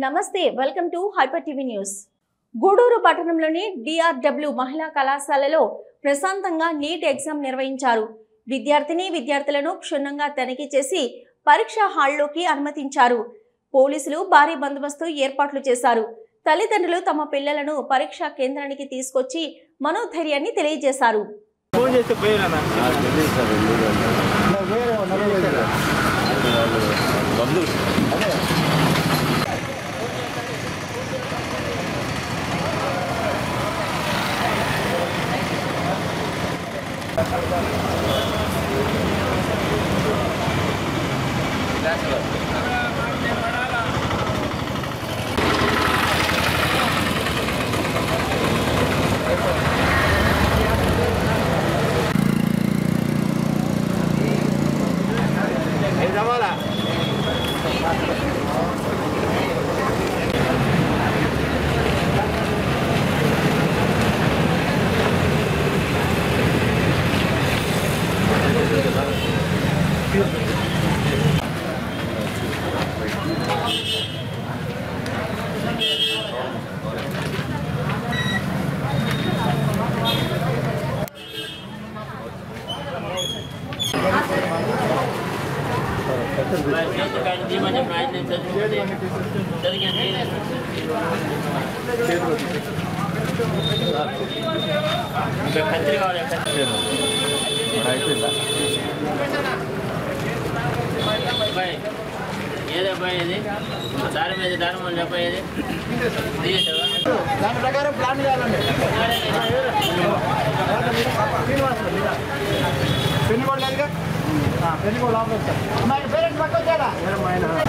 నమస్తే welcome to Hyper TV News. Gudur పట్టణంలోని DRW మహిళా కళాశాలలో ప్రశాంతంగా నీట్ ఎగ్జామ్ నిర్వహించారు. విద్యార్థులను క్షుణ్ణంగా తనిఖీ చేసి పరీక్షా హాల్లోకి అనుమతించారు. పోలీసులు భారీ బందోబస్తు ఏర్పాట్లు చేశారు. తల్లిదండ్రులు తమ పిల్లలను పరీక్షా కేంద్రానికి తీసుకొచ్చి మనోధైర్యాన్ని తెలియజేశారు. దాని మీద దాని చెప్పేది దాని ప్రకారం ప్లాన్ చేయాలండి. పెన్ను కూడా లేదుగా, పెన్ను కూడా లోపల సార్. మా పేరెంట్స్ పట్టుకొచ్చారా? మీరు వచ్చేలా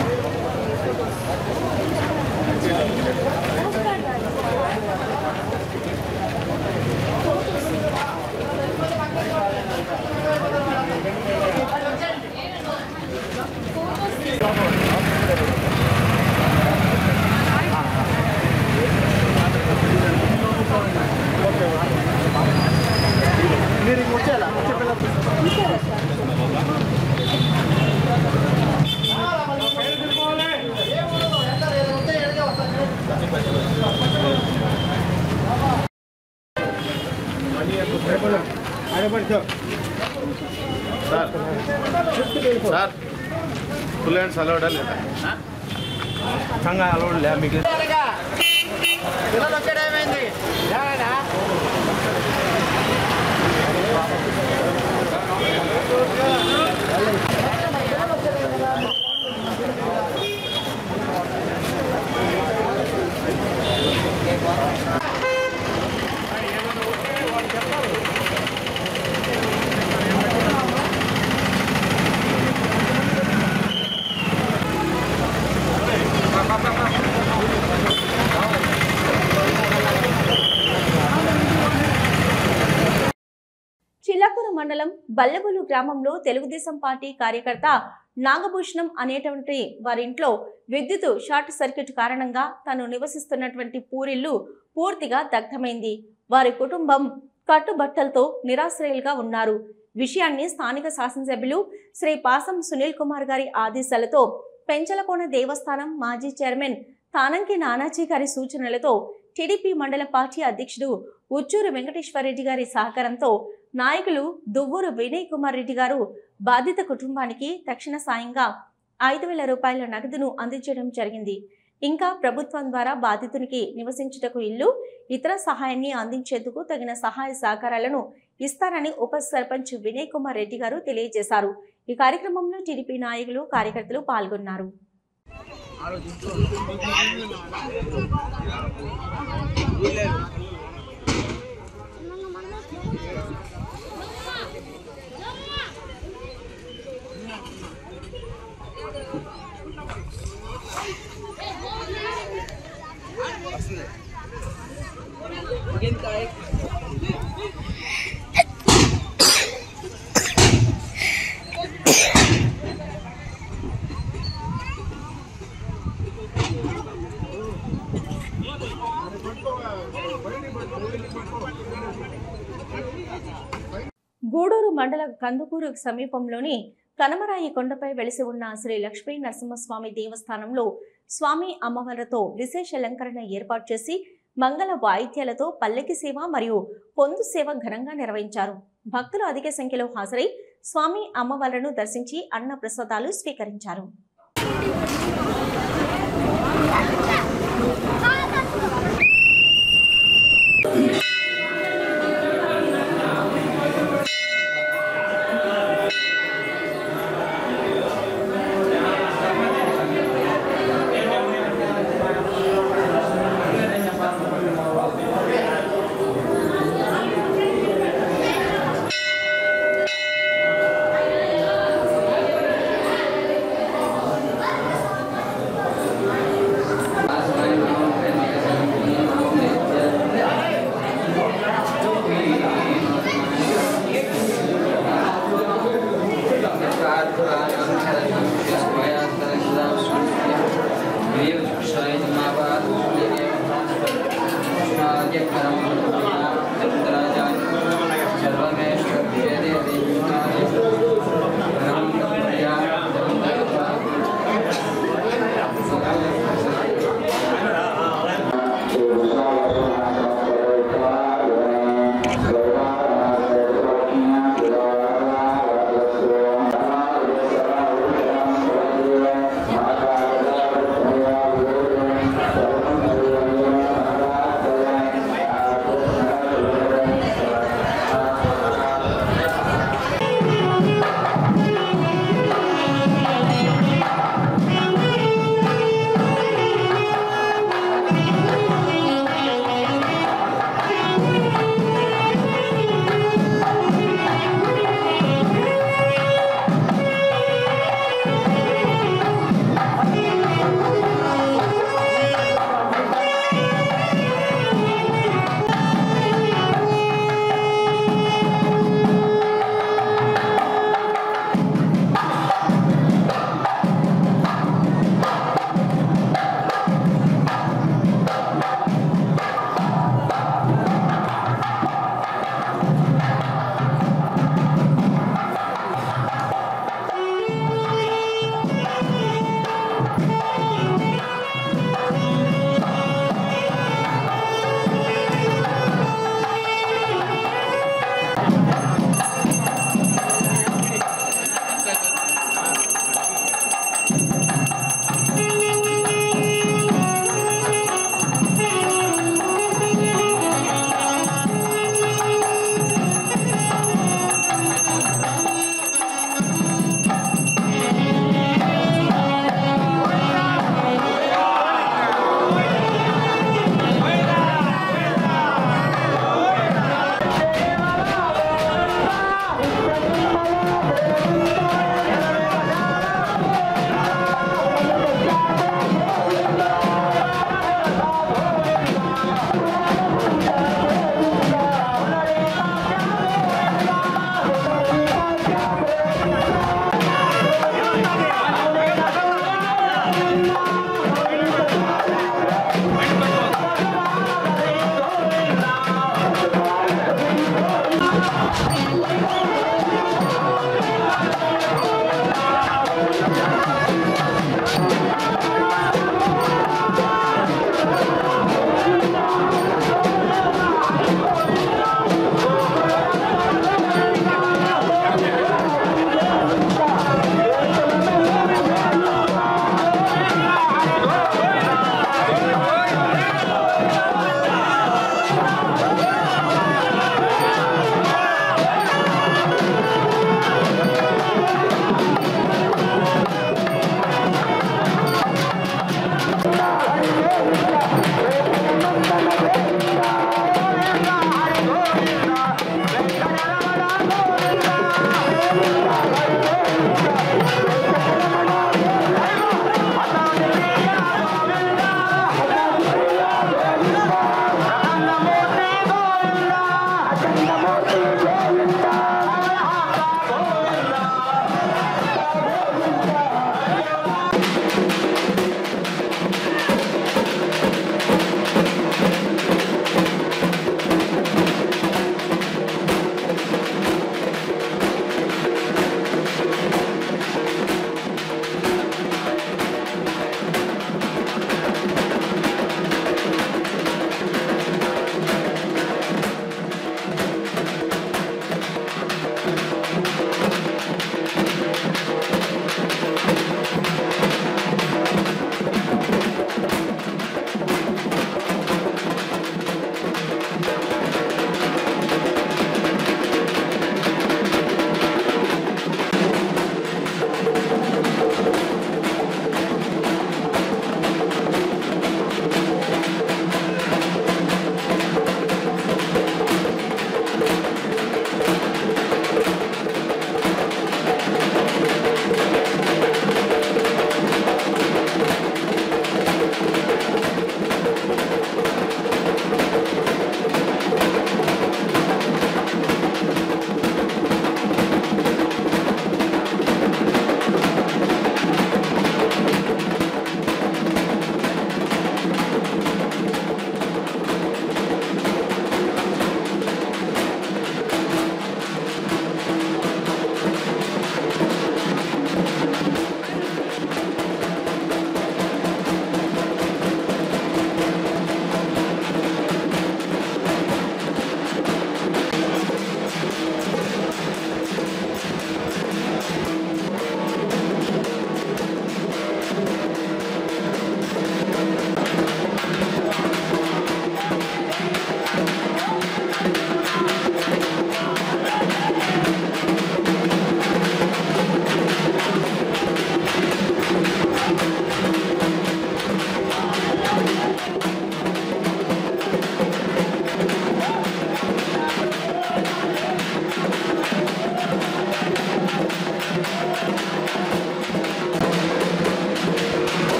సార్ ఫుల్ హ్యాండ్స్ అలౌడా లేదా? సంఘ అలౌడ్ లే మీకు పిల్లలు వచ్చే టైం అయింది. చిల్లకూరు మండలం బల్లబులు గ్రామంలో తెలుగుదేశం పార్టీ కార్యకర్త నాగభూషణం అనేటువంటి వారింట్లో విద్యుత్ షార్ట్ సర్క్యూట్ కారణంగా తను నివసిస్తున్నటువంటి పూరిల్లు పూర్తిగా దగ్ధమైంది. వారి కుటుంబం కట్టుబట్టలతో నిరాశ్రయులుగా ఉన్నారు. విషయాన్ని స్థానిక శాసనసభ్యులు శ్రీ పాసం సునీల్ కుమార్ గారి ఆదేశాలతో పెంచలకోన దేవస్థానం మాజీ చైర్మన్ తానంకి నానాజీ గారి సూచనలతో టీడీపీ మండల పార్టీ అధ్యక్షుడు ఉచ్చూరు వెంకటేశ్వరరెడ్డి గారి సహకారంతో నాయకులు దువ్వూరు వినయ్ కుమార్ రెడ్డి గారు బాధిత కుటుంబానికి తక్షణ సాయంగా 5,000 రూపాయల నగదును అందించడం జరిగింది. ఇంకా ప్రభుత్వం ద్వారా బాధితునికి నివసించుటకు ఇల్లు, ఇతర సహాయాన్ని అందించేందుకు తగిన సహాయ సహకారాలను ఇస్తారని ఉప సర్పంచ్ వినయ్ కుమార్ రెడ్డి గారు తెలియజేశారు. ఈ కార్యక్రమంలో టీడీపీ నాయకులు, కార్యకర్తలు పాల్గొన్నారు. గూడూరు మండల కందుకూరు సమీపంలోని కనమరాయి కొండపై వెలిసి ఉన్న శ్రీ లక్ష్మీ నరసింహస్వామి దేవస్థానంలో స్వామి అమ్మవార్లతో విశేష అలంకరణ ఏర్పాటు చేసి మంగళ వాయిద్యాలతో పల్లకి సేవ మరియు పొందు సేవ ఘనంగా నిర్వహించారు. భక్తులు అధిక సంఖ్యలో హాజరై స్వామి అమ్మవార్లను దర్శించి అన్న ప్రసాదాలు స్వీకరించారు.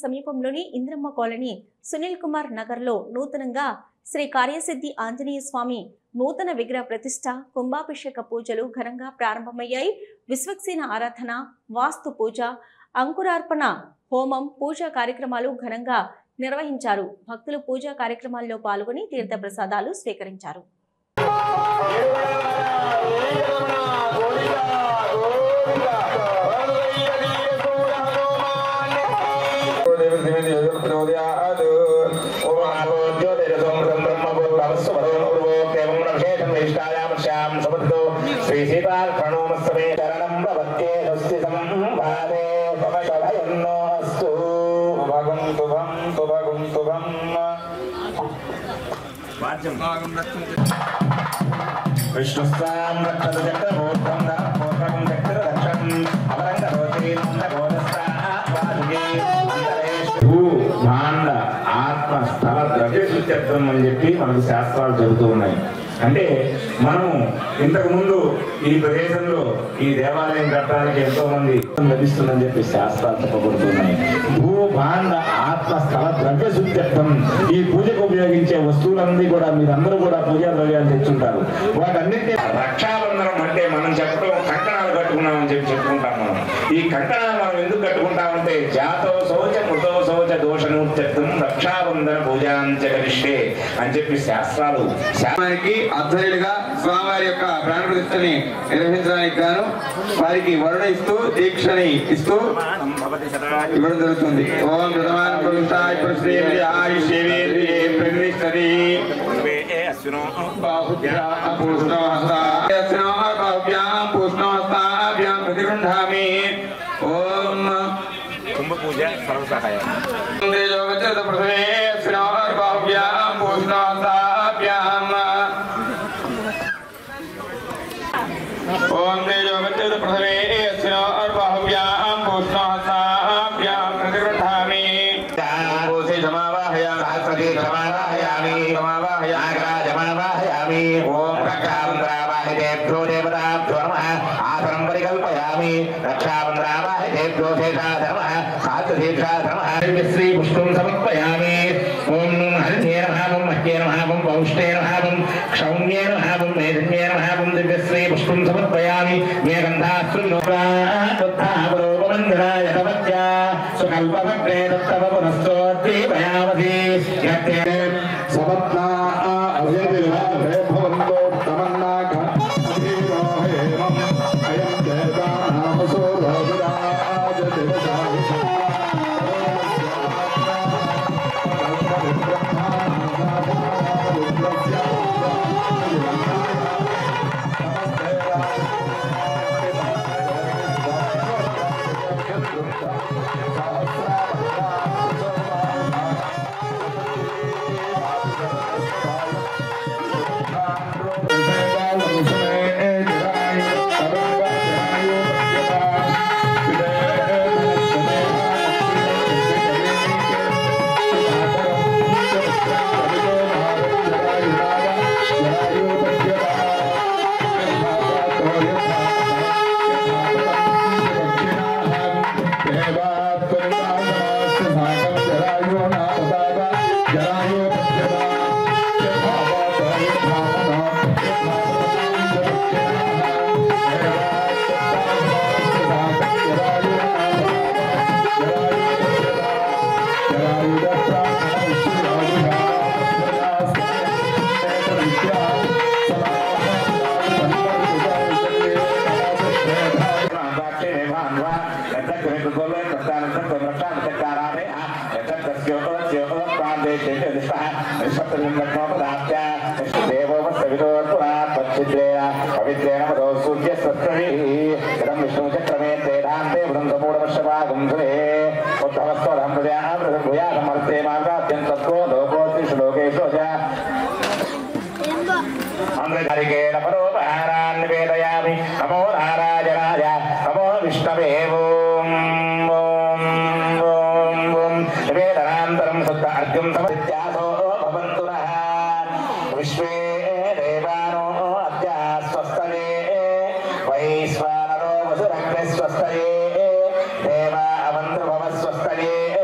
సమీపంలోని ఇంద్రమ్మ కాలనీ సునీల్ కుమార్ నగర్లో నూతనంగా శ్రీ కార్యసిద్ధి ఆంజనేయ స్వామి నూతన విగ్రహ ప్రతిష్ట, కుంభాభిషేక పూజలు ఘనంగా ప్రారంభమయ్యాయి. విశ్వక్సేన ఆరాధన, వాస్తు పూజ, అంకురార్పణ హోమం, పూజా కార్యక్రమాలు ఘనంగా నిర్వహించారు. భక్తులు పూజా కార్యక్రమాల్లో పాల్గొని తీర్థ ప్రసాదాలు స్వీకరించారు. విష్ణుస్వాం రక్షత చక్రమూర్ధం ధనమూర్ధం చక్రరక్షం అమరంగరోతి భూ భాండ ఆత్మ స్థల ద్రవ్యశుద్ధ్యత్వం అని చెప్పి మనకు శాస్త్రాలు చెబుతూ ఉన్నాయి. అంటే మనం ఇంతకు ముందు ఈ ప్రదేశంలో ఈ దేవాలయం కట్టడానికి ఎంతో మంది లభిస్తుందని చెప్పి శాస్త్రాలు చెప్పబడుతున్నాయి. భూ భాండ ఆత్మ స్థల ద్రవ్యశుద్ధ్యత్వం, ఈ పూజకు ఉపయోగించే వస్తువులన్నీ కూడా మీరందరూ కూడా పూజా ద్రవ్యాలు తెచ్చుంటారు. వాటన్నింటి రక్షాబంధనం అంటే మనం చెప్పడం కంకణాలు కట్టుకున్నామని చెప్పి చెప్పుకుంటాం. మనం ఈ కంకణాలు మనం ఎందుకు కట్టుకుంటామంటే జాతో శౌచ మృతో శౌచ దోషనూత్యత్వం రక్షాబంధన పూజాంచ కరిష్టే అని చెప్పి శాస్త్రాలు అధ్వర్యులుగా స్వామివారి యొక్క ప్రాణ ప్రతిష్టని నిర్వహించడానికి గాను వారికి వరుణ ఇస్తూ దీక్షని ఇస్తూ ఇవ్వడం జరుగుతుంది. ఓం కుంభ పూజ సర్వసహాయ ఓం తేజో గచ్చత పృథివీ బాహువ్యాం పూష్ణోహస్తాభ్యాం ప్రతిగృహామి పూసి సమావాహయామి సహస్రతి సమావాహయామి సమావాహయామి ఓం రక్షాబంధనావాహితేభ్యో దేవతాభ్యో నమః ఆసనం పరికల్పయామి రక్షాబంధనావాహితేభ్యో శేషా ధర్మః సాత్వశేషా ధర్మః శ్రీ పుష్పం సమర్పయామి. ఓం హరిణ్యే నమః, ఓం మహ్యే నమః, ఓం పౌష్టే నమః, ఓం క్షౌణ్యే నమః, ఓం మేధన్యే నమః, ఓం దివ్యశ్రీ పుష్పం సమర్పయామి. మేఘంధాశ్రులోపమందిరాయ కవత్య సుకల్పభగ్నే దత్తవ పునస్తోద్దీపయామసి యత్తే సపత్నా అవ్యదివాదే భవంతో తమన్నాక అభిరోహేమం అయం దేవానామసో రోగరాజ దివసాయ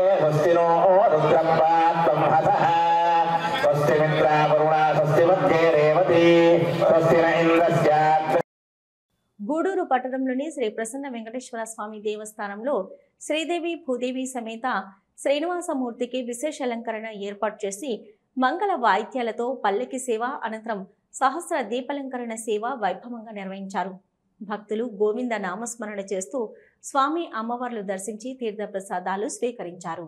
స్వస్తి గూడూరు పట్టణంలోని శ్రీ ప్రసన్న వెంకటేశ్వర స్వామి దేవస్థానంలో శ్రీదేవి భూదేవి సమేత శ్రీనివాసమూర్తికి విశేష అలంకరణ ఏర్పాటు చేసి మంగళ వాయిద్యాలతో పల్లకి సేవ అనంతరం సహస్ర దీపాలంకరణ సేవ వైభవంగా నిర్వహించారు. భక్తులు గోవింద నామస్మరణ చేస్తూ స్వామి అమ్మవార్లు దర్శించి తీర్థ ప్రసాదాలు స్వీకరించారు.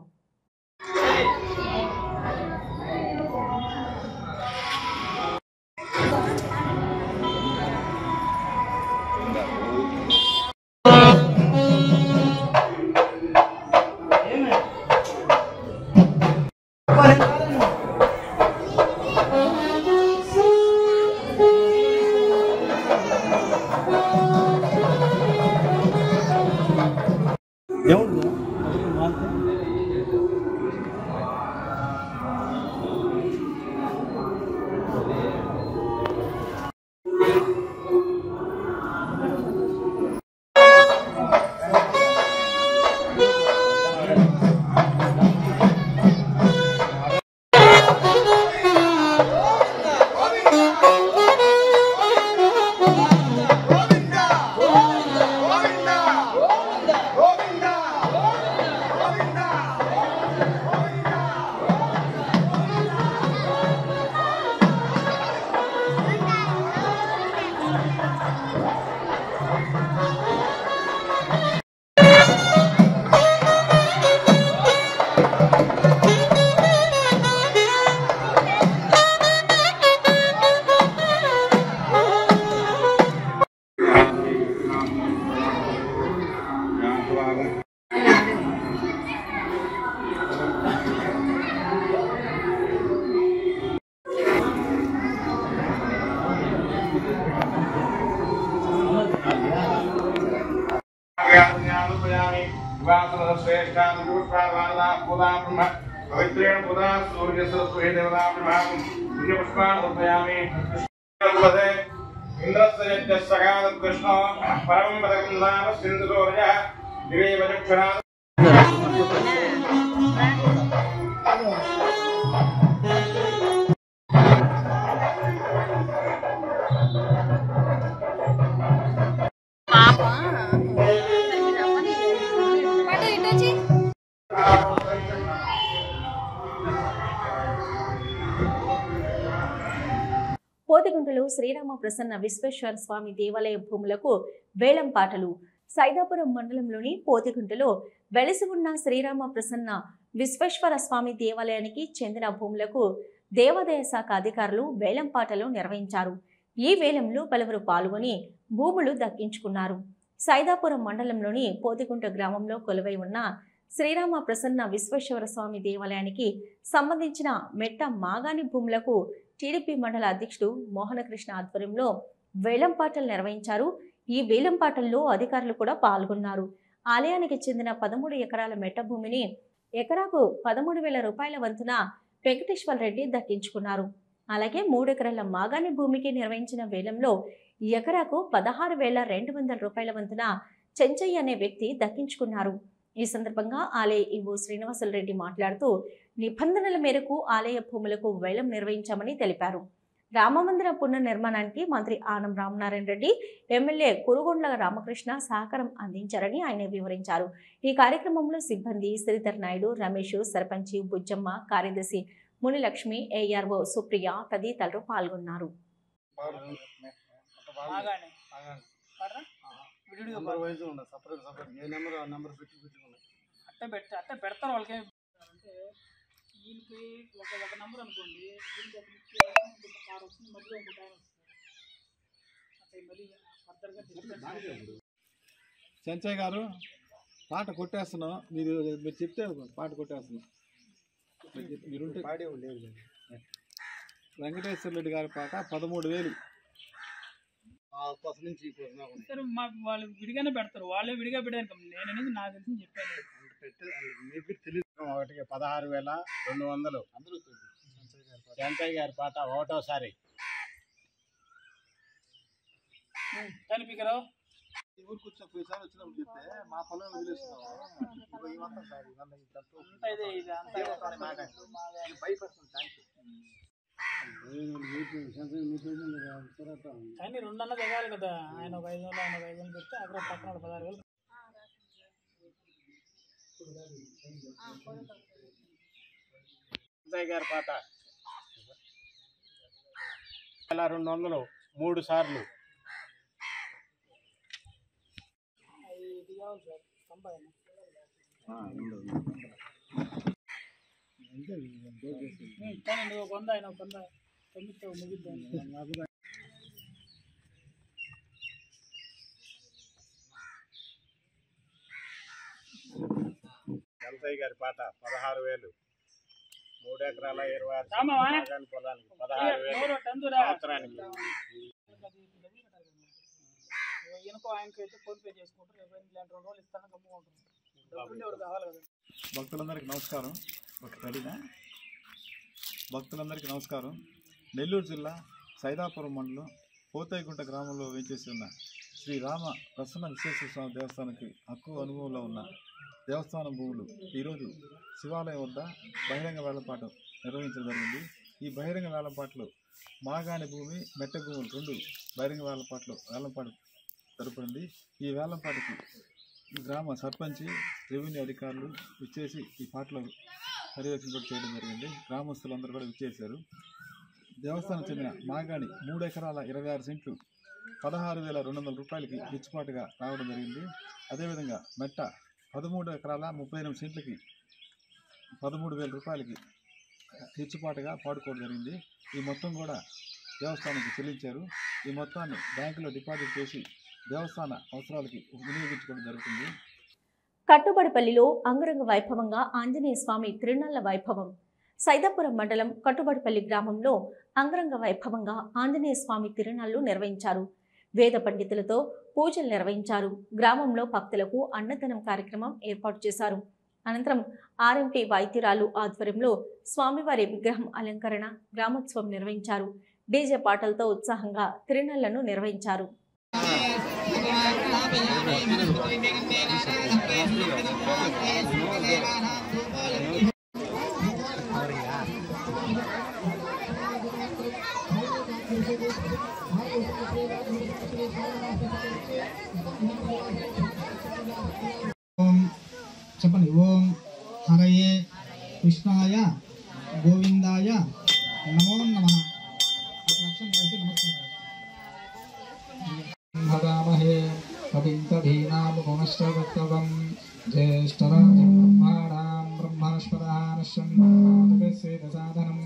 పోతిగుంటలో శ్రీరామ ప్రసన్న విశ్వేశ్వర స్వామి దేవాలయ భూములకు వేలం పాటలు. సైదాపురం మండలంలోని పోతిగుంటలో వెలసి ఉన్న శ్రీరామ ప్రసన్న విశ్వేశ్వర స్వామి దేవాలయానికి చెందిన భూములకు దేవాదాయ శాఖ అధికారులు వేలం పాటలు నిర్వహించారు. ఈ వేలంలో పలువురు పాల్గొని భూములు దక్కించుకున్నారు. సైదాపురం మండలంలోని పోతిగుంట గ్రామంలో కొలువై ఉన్న శ్రీరామ ప్రసన్న విశ్వేశ్వర స్వామి దేవాలయానికి సంబంధించిన మెట్ట మాగాని భూములకు టీడీపీ మండల అధ్యక్షుడు మోహనకృష్ణ ఆధ్వర్యంలో వేలంపాటలు నిర్వహించారు. ఈ వేలంపాటల్లో అధికారులు కూడా పాల్గొన్నారు. ఆలయానికి చెందిన 13 ఎకరాల మెట్ట భూమిని ఎకరాకు 13,000 రూపాయల వంతున వెంకటేశ్వర రెడ్డి దక్కించుకున్నారు. అలాగే 3 ఎకరాల మాగాని భూమికి నిర్వహించిన వేలంలో ఎకరాకు 16,200 రూపాయల వంతున చెంచయ్య అనే వ్యక్తి దక్కించుకున్నారు. ఈ సందర్భంగా ఆలయ ఈవో శ్రీనివాసులు రెడ్డి మాట్లాడుతూ నిబంధనల మేరకు ఆలయ భూములకు వేలం నిర్వహించామని తెలిపారు. రామమందిర పునర్నిర్మాణానికి మంత్రి ఆనం రామనారాయణ రెడ్డి, ఎమ్మెల్యే కురుగొండ్ల రామకృష్ణ సహకారం అందించారని ఆయన వివరించారు. ఈ కార్యక్రమంలో సిబ్బంది శ్రీధర్ నాయుడు, రమేష్, సర్పంచి బుజ్జమ్మ, కార్యదర్శి మునిలక్ష్మి, ఏఆర్ఓ సుప్రియ తదితరులు పాల్గొన్నారు. అట్ట పెడతారు వాళ్ళకి వీళ్ళకి ఒక నెంబర్ అనుకోండి, మధ్యలో ఇంకో టైం వస్తుంది. చెంచయ్య గారు పాట కొట్టేస్తున్నాం, మీరు చెప్తే పాట కొట్టేస్తున్నాం. మీరుంటే వెంకటేశ్వర రెడ్డి గారి పాట 13,000 సరే వాళ్ళు విడిగానే పెడతారు, వాళ్ళే విడిగా పెట్టాను. నేను నాకు తెలిసి చెప్పాను. ఒకటికి 16,200 చెంచయ్య గారి పాట ఒకటోసారి కనిపికరావు ఊరికి వచ్చిన పోయిసారి వచ్చినప్పుడు చెప్తే మా పొలం వదిలేస్తున్నావు కానీ 2 అన్న దిగాలి కదా. ఆయన ఒక 5 వేలు, ఆయన ఒక 5 వేలు పెడితే అక్కడ పక్కన 16,000. గారి పాట 200 3 సార్లు. ఇది కావాలి సార్ సంపాదన. కానీ నువ్వు 100, ఆయన 100 తొమ్మిదితో ముగిద్దాం. గంతయ్య గారి పాట 16,000. 3 ఎకరాల 26 పొలానికి 16,000 సంవత్సరానికి. ఈయనకో ఆయనకో అయితే ఫోన్పే చేసుకుంటారు. 2 రోజులు ఇస్తాను గమ్ముకుంటారు. డబ్బులు ఎవరు కావాలి కదా. భక్తులందరికీ నమస్కారం. భక్తులందరికీ నమస్కారం. నెల్లూరు జిల్లా సైదాపురం మండలం పోతాయిగుంట గ్రామంలో వేచేసి ఉన్న శ్రీ రామ ప్రసన్న విశ్వేశ్వర స్వామి దేవస్థానానికి హక్కు అనుభవంలో ఉన్న దేవస్థానం భూములు ఈరోజు శివాలయం వద్ద బహిరంగ వేలంపాట నిర్వహించడం జరిగింది. ఈ బహిరంగ వేలంపాటలో మాగాణి భూమి, మెట్ట భూములు 2 బహిరంగ వేలంపాట జరపడింది. ఈ వేలంపాటకి గ్రామ సర్పంచి, రెవెన్యూ అధికారులు ఇచ్చేసి ఈ పాటలో పర్యవేక్షణ కూడా చేయడం జరిగింది. గ్రామస్తులందరూ కూడా విచ్చేశారు. దేవస్థానం చెందిన మాగాణి 3 ఎకరాల 26 సెంట్లు 16,200 రూపాయలకి గిచ్చుబాటుగా రావడం జరిగింది. అదేవిధంగా మెట్ట 13 ఎకరాల 38 సెంట్లకి 13,000 రూపాయలకి గిచ్చుబాటుగా పాడుకోవడం జరిగింది. ఈ మొత్తం కూడా దేవస్థానానికి చెల్లించారు. ఈ మొత్తాన్ని బ్యాంకులో డిపాజిట్ చేసి దేవస్థాన అవసరాలకి వినియోగించుకోవడం జరుగుతుంది. కట్టుబడిపల్లిలో అంగరంగ వైభవంగా ఆంజనేయ స్వామి తిరునాళ్ల వైభవం. సైదాపురం మండలం కట్టుబడిపల్లి గ్రామంలో అంగరంగ వైభవంగా ఆంజనేయ స్వామి తిరునాళ్లు నిర్వహించారు. వేద పండితులతో పూజలు నిర్వహించారు. గ్రామంలో భక్తులకు అన్నదానం కార్యక్రమం ఏర్పాటు చేశారు. అనంతరం ఆర్ఎంటీ వైద్యురాలు ఆధ్వర్యంలో స్వామివారి విగ్రహం అలంకరణ, గ్రామోత్సవం నిర్వహించారు. డీజే పాటలతో ఉత్సాహంగా తిరునాళ్లను నిర్వహించారు. చెప్పండి. ఓం హరయే కృష్ణాయ గోవిందాయ నమో నమః. నమస్కారం. కవింతభీనాముపమశ్రవత్తవం జ్యేష్ఠరాజం బ్రహ్మాణాం బ్రహ్మణస్పదానశ్వన్మాదవేదసాదనం.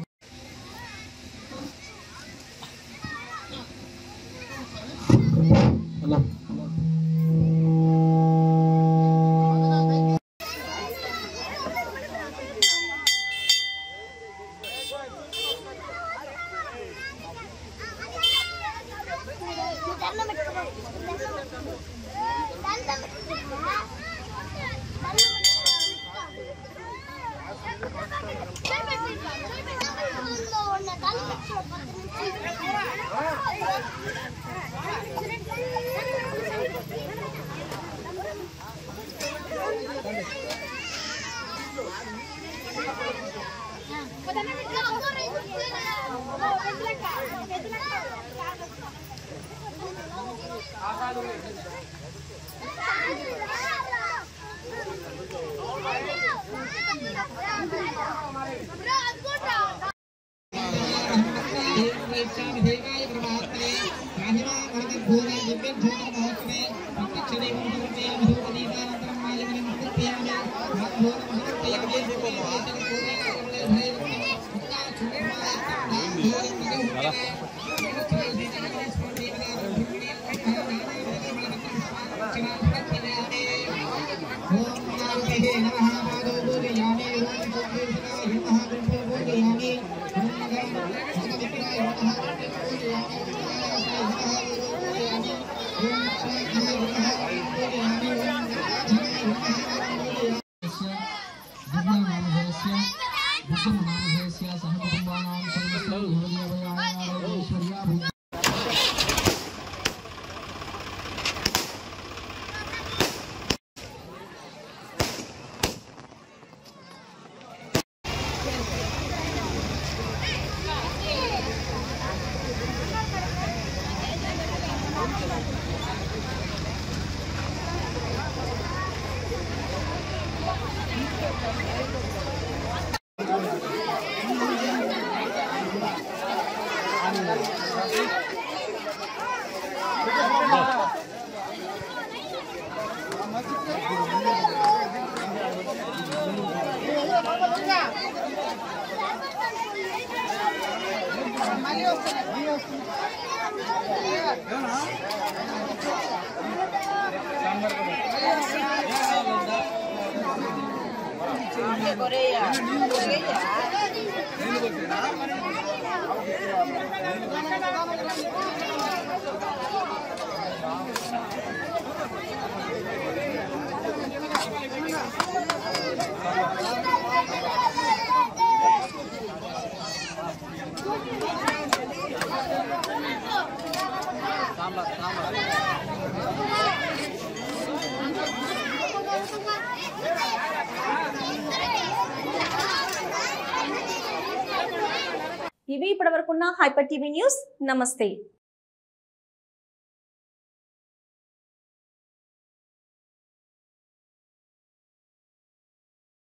ఇవి ఇప్పటివరకున్న హైపర్ టీవీ న్యూస్. నమస్తే.